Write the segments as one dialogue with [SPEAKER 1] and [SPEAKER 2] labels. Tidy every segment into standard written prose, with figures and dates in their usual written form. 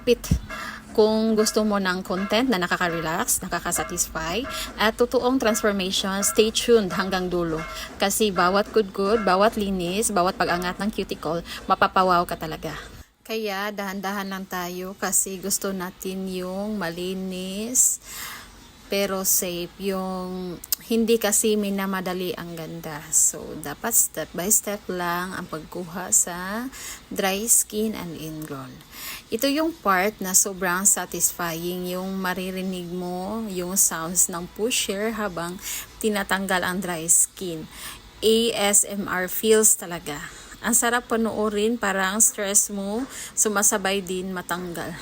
[SPEAKER 1] Pit kung gusto mo ng content na nakaka-relax, nakaka-satisfy, at totoong transformation, stay tuned hanggang dulo. Kasi bawat good, bawat linis, bawat pag-angat ng cuticle, mapapawaw ka talaga. Kaya dahan-dahan lang tayo kasi gusto natin yung malinis pero safe, yung hindi kasi minamadali ang ganda. So, dapat step by step lang ang pagkuha sa dry skin and ingrown. Ito yung part na sobrang satisfying, yung maririnig mo yung sounds ng pusher habang tinatanggal ang dry skin. ASMR feels talaga. Ang sarap panoorin, parang stress mo sumasabay din matanggal.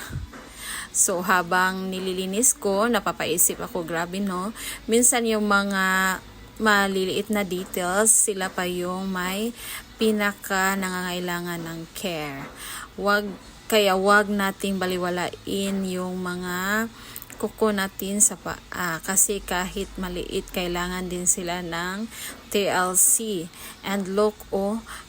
[SPEAKER 1] So, habang nililinis ko, napapaisip ako, grabe no. Minsan yung mga maliliit na details, sila pa yung may pinaka nangangailangan ng care. Wag nating baliwalain yung mga kuko natin sa paa kasi kahit maliit kailangan din sila ng TLC. And look,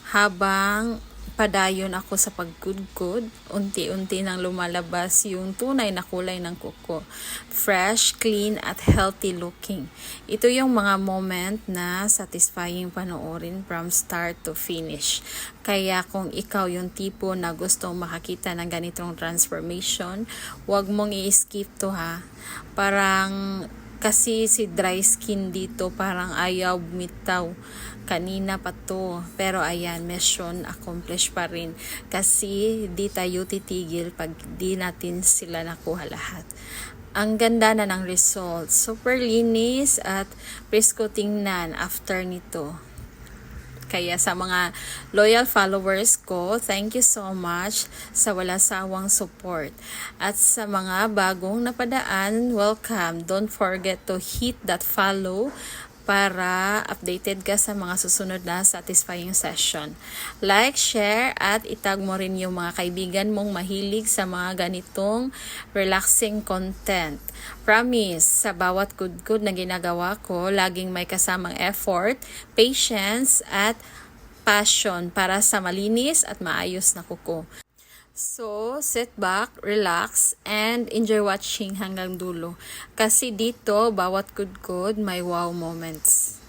[SPEAKER 1] habang padayon ako sa pagkudkod, unti-unti nang lumalabas yung tunay na kulay ng kuko. Fresh, clean, at healthy looking. Ito yung mga moment na satisfying panoorin from start to finish. Kaya kung ikaw yung tipo na gustong makakita ng ganitong transformation, huwag mong i-skip to ha. Parang kasi si dry skin dito parang ayaw bumitaw. Kanina pa to. Pero ayan, mission accomplished pa rin. Kasi di tayo titigil pag di natin sila nakuha lahat. Ang ganda na ng result. Super linis at presko tingnan after nito. Kaya sa mga loyal followers ko, thank you so much sa wala sawang support. At sa mga bagong napadaan, welcome. Don't forget to hit that follow para updated ka sa mga susunod na satisfying session. Like, share, at itag mo rin yung mga kaibigan mong mahilig sa mga ganitong relaxing content. Promise, sa bawat good na ginagawa ko, laging may kasamang effort, patience, at passion para sa malinis at maayos na kuko. So, sit back, relax, and enjoy watching hanggang dulo. Kasi dito, bawat good may wow moments.